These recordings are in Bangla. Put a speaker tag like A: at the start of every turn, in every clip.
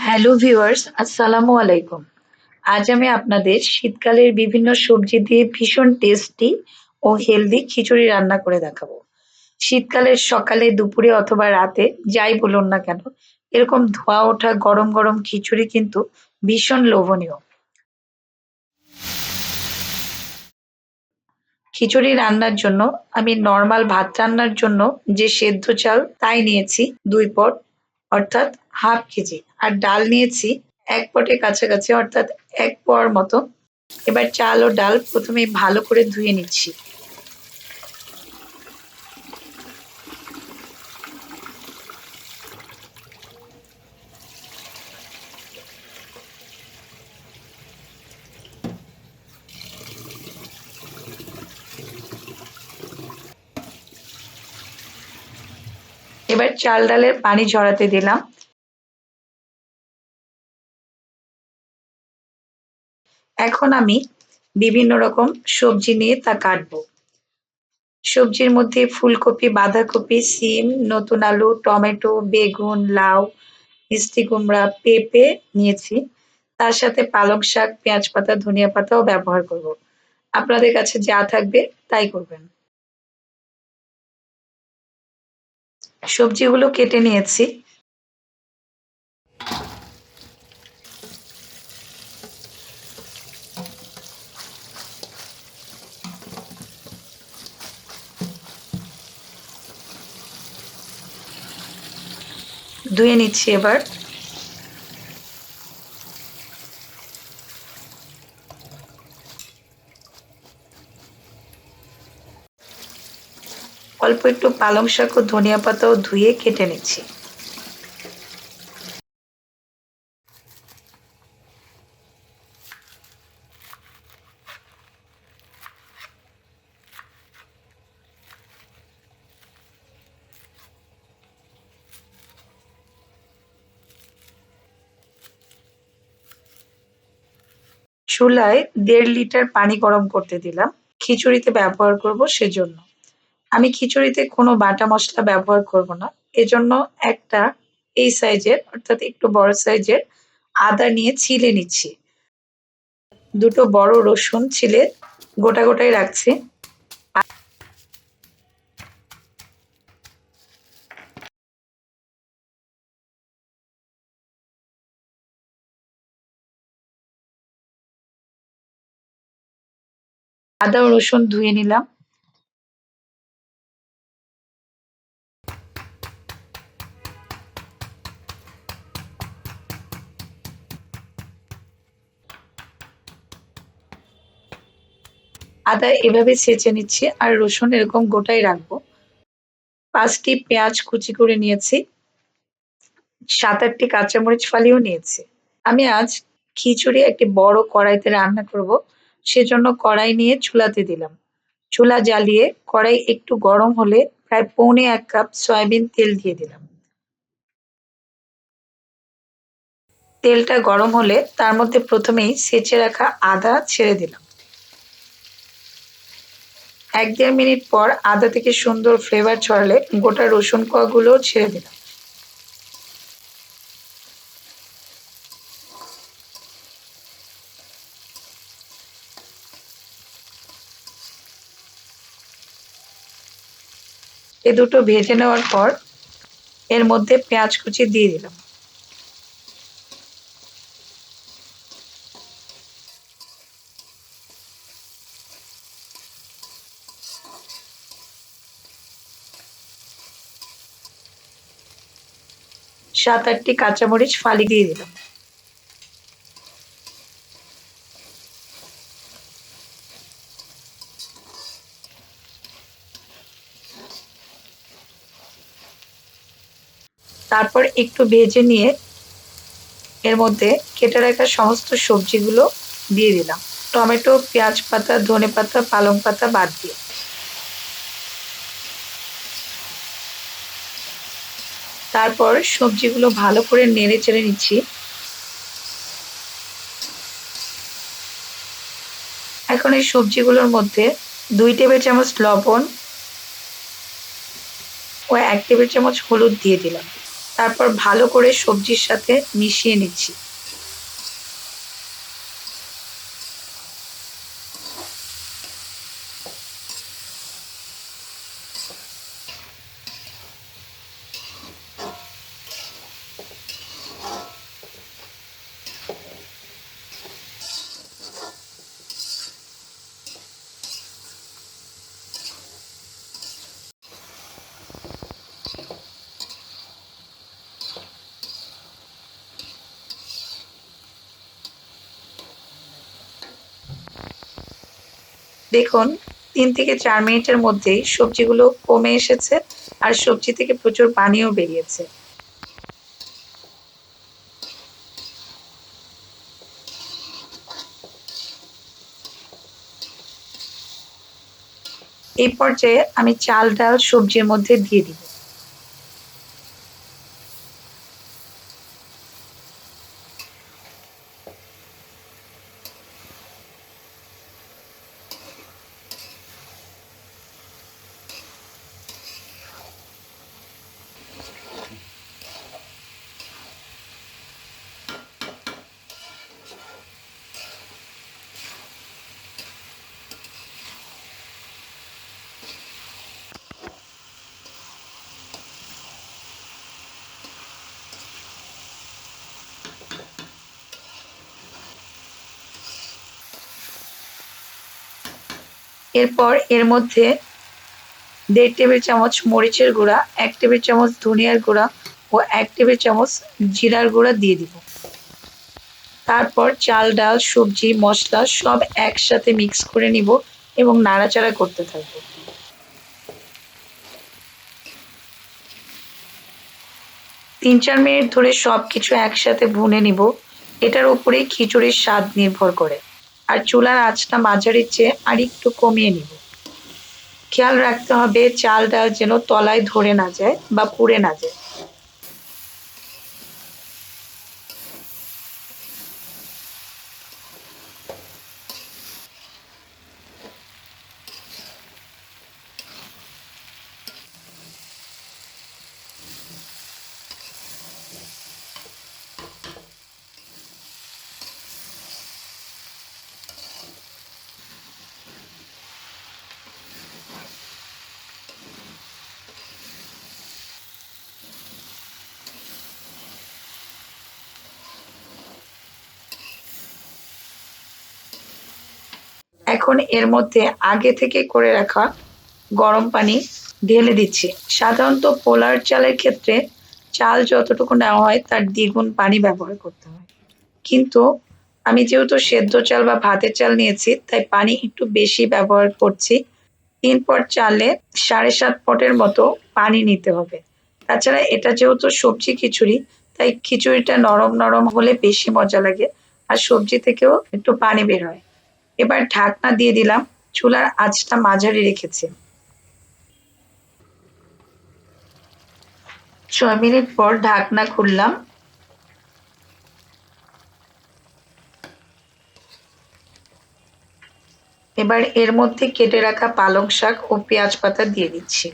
A: হ্যালো ভিউয়ার্স, আসসালামু আলাইকুম। আজ আমি আপনাদের শীতকালের বিভিন্ন সবজি দিয়ে ভীষণ টেস্টি ও হেলদি খিচুড়ি রান্না করে দেখাবো। শীতকালের সকালে, দুপুরে অথবা রাতে যাই বলুন না কেন, এরকম ধোঁয়া ওঠা গরম গরম খিচুড়ি কিন্তু ভীষণ লোভনীয়। খিচুড়ি রান্নার জন্য আমি নরমাল ভাত রান্নার জন্য যে সেদ্ধ চাল তাই নিয়েছি ২ পট অর্থাৎ হাফ কেজি। আর ডাল নিয়েছি ১ পটের কাছাকাছি অর্থাৎ ১ পোয়ার মতো। এবার চাল ও ডাল প্রথমেই ভালো করে ধুয়ে নিচ্ছি। এবার চাল ডালের পানি ঝরাতে দিলাম। এখন আমি বিভিন্ন রকম সবজি নিয়ে তা কাটবো। সবজির মধ্যে ফুলকপি, বাঁধাকপি, সিম, নতুন আলু, টমেটো, বেগুন, লাউ, মিষ্টি কুমড়া, পেঁপে নিয়েছি। তার সাথে পালং শাক, পেঁয়াজ পাতা, ধনিয়া পাতাও ব্যবহার করব। আপনাদের কাছে যা থাকবে তাই করবেন। সবজিগুলো কেটে নিয়েছি। ধুয়ে নিচ্ছি এবার। অল্প একটু পালং শাক ও ধনিয়া পাতাও ধুয়ে কেটে নিচ্ছি। চুলায় ১.৫ লিটার পানি গরম করতে দিলাম। খিচুড়িতে ব্যবহার করব সেজন্য। আমি খিচুড়িতে কোনো বাটা মসলা ব্যবহার করব না। এজন্য একটা এই সাইজের অর্থাৎ একটু বড় সাইজের আদা নিয়ে ছিলে নিচ্ছি। দুটো বড় রসুন ছিলে গোটা গোটাই রাখছি। আদা ও রসুন ধুয়ে নিলাম। আদা এভাবে ছেঁচে নিচ্ছি আর রসুন এরকম গোটাই রাখবো। ৫টি পেঁয়াজ কুচি করে নিয়েছি। ৭-৮টি কাঁচামরিচ ফালিয়েও নিয়েছি। আমি আজ খিচুড়ি একটি বড় কড়াইতে রান্না করব। সেজন্য কড়াই নিয়ে চুলাতে দিলাম। চুলা জ্বালিয়ে কড়াই একটু গরম হলে প্রায় পৌনে ১ কাপ সয়াবিন তেল দিয়ে দিলাম। তেলটা গরম হলে তার মধ্যে প্রথমেই ছেঁচে রাখা আদা ছেড়ে দিলাম। ১-১.৫ মিনিট পর আদা থেকে সুন্দর ফ্লেভার ছড়ালে গোটা রসুন কোয়াগুলোও ছেড়ে দিলাম। এ দুটো ভেজে নেওয়ার পর এর মধ্যে পেঁয়াজ কুচি দিয়ে দিলাম। সাত আটটি কাঁচামরিচ ফালি দিয়ে দিলাম। তারপর একটু ভেজে নিয়ে এর মধ্যে কেটে রাখা সমস্ত সবজিগুলো দিয়ে দিলাম। টমেটো, পেঁয়াজ পাতা, ধনেপাতা, পালং পাতা বাদ দিয়ে। তারপর সবজিগুলো ভালো করে নেড়ে চেড়ে নিচ্ছি। এখন এই সবজিগুলোর মধ্যে ২ টেবিল চামচ লবণ ও ১ টেবিল চামচ হলুদ দিয়ে দিলাম। তারপর ভালো করে সবজির সাথে মিশিয়ে নিচ্ছি। দেখুন ৩ থেকে ৪ মিনিটের মধ্যেই সবজিগুলো কমে এসেছে আর সবজি থেকে প্রচুর পানিও বেরিয়েছে। এই পর্যায়ে আমি চাল, ডাল সবজির মধ্যে দিয়ে দিব। এরপর এর মধ্যে ১.৫ টেবিল চামচ মরিচের গুঁড়া, ১ টেবিল চামচ ধনিয়ার গুঁড়া ও ১ টেবিল চামচ জিরার গুঁড়া দিয়ে দিব। তারপর চাল, ডাল, সবজি, মসলা সব একসাথে মিক্স করে নিব এবং নাড়াচাড়া করতে থাকব। ৩-৪ মিনিট ধরে সবকিছু একসাথে ভুনে নিব। এটার উপরেই খিচুড়ির স্বাদ নির্ভর করে। আর চুলার আঁচটা মাঝারির চেয়ে আরেকটু কমিয়ে নিব। খেয়াল রাখতে হবে চাল, ডাল যেন তলায় ধরে না যায় বা পুড়ে না যায়। এখন এর মধ্যে আগে থেকে করে রাখা গরম পানি ঢেলে দিচ্ছি। সাধারণত পোলার চালের ক্ষেত্রে চাল যতটুকু নেওয়া হয় তার দ্বিগুণ পানি ব্যবহার করতে হয়। কিন্তু আমি যেহেতু সেদ্ধ চাল বা ভাতের চাল নিয়েছি তাই পানি একটু বেশি ব্যবহার করছি। ৩ পট চালে ৭.৫ পটের মতো পানি নিতে হবে। তাছাড়া এটা যেহেতু সবজি খিচুড়ি তাই খিচুড়িটা নরম, নরম হলে বেশি মজা লাগে আর সবজি থেকেও একটু পানি বের হয়। এবার ঢাকনা দিয়ে দিলাম। চুলার আঁচটা মাঝারি রেখেছি। ৬ মিনিট পর ঢাকনা খুললাম। এবার এর মধ্যে কেটে রাখা পালং শাক ও পেঁয়াজ পাতা দিয়ে দিচ্ছি।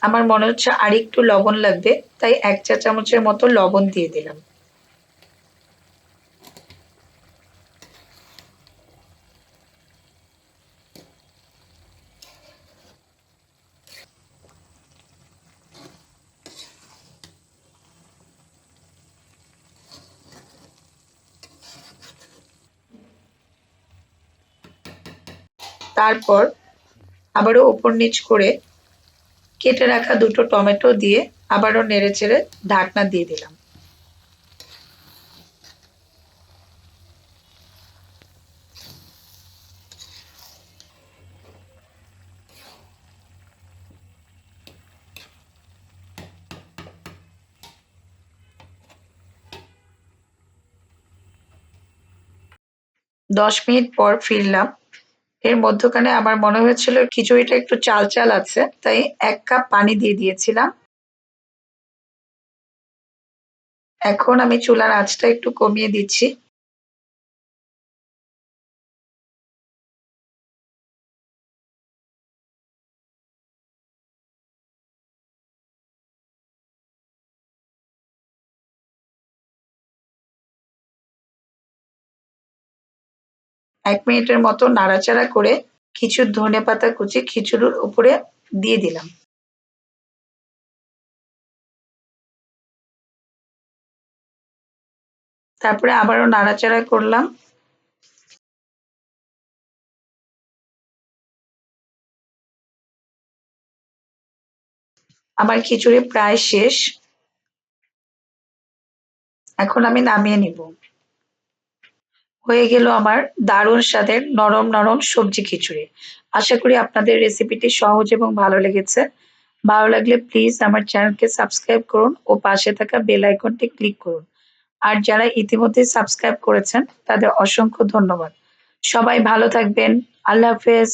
A: আমার মনে হচ্ছে আরেকটু লবণ লাগবে, তাই ১ চা চামচের মতো লবণ দিয়ে দিলাম। তারপর আবারও ওপর নিচ করে কেটে রাখা ২ টো টমেটো দিয়ে আবারও নেড়েচেড়ে ঢাকনা দিয়ে দিলাম। ১০ মিনিট পর ফিরলাম। এর মধ্যখানে আমার মনে হয়েছিল খিচুড়িটা একটু চাল, চাল আছে। তাই ১ কাপ পানি দিয়ে দিয়েছিলাম। এখন আমি চুলার আঁচটা একটু কমিয়ে দিচ্ছি। এক মিনিটের মতো নাড়াচাড়া করে কিছু ধনেপাতা কুচি খিচুড়ির উপরে দিয়ে দিলাম। তারপরে আবারও নাড়াচাড়া করলাম। আমার খিচুড়ি প্রায় শেষ। এখন আমি নামিয়ে নিব। হয়ে গেল আমার দারুণ স্বাদের নরম, নরম সবজি খিচুড়ি। আশা করি আপনাদের রেসিপিটি সহজ এবং ভালো লেগেছে। ভালো লাগলে প্লিজ আমার চ্যানেলকে সাবস্ক্রাইব করুন ও পাশে থাকা বেল আইকনটি ক্লিক করুন। আর যারা ইতিমধ্যে সাবস্ক্রাইব করেছেন তাদের অসংখ্য ধন্যবাদ। সবাই ভালো থাকবেন। আল্লাহ হাফেজ।